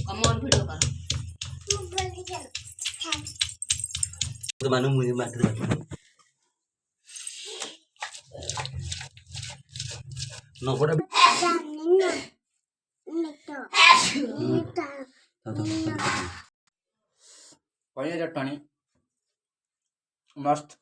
come on video कर तो मानो मुझे मार नो कोड़ा पनीर चटनी मस्त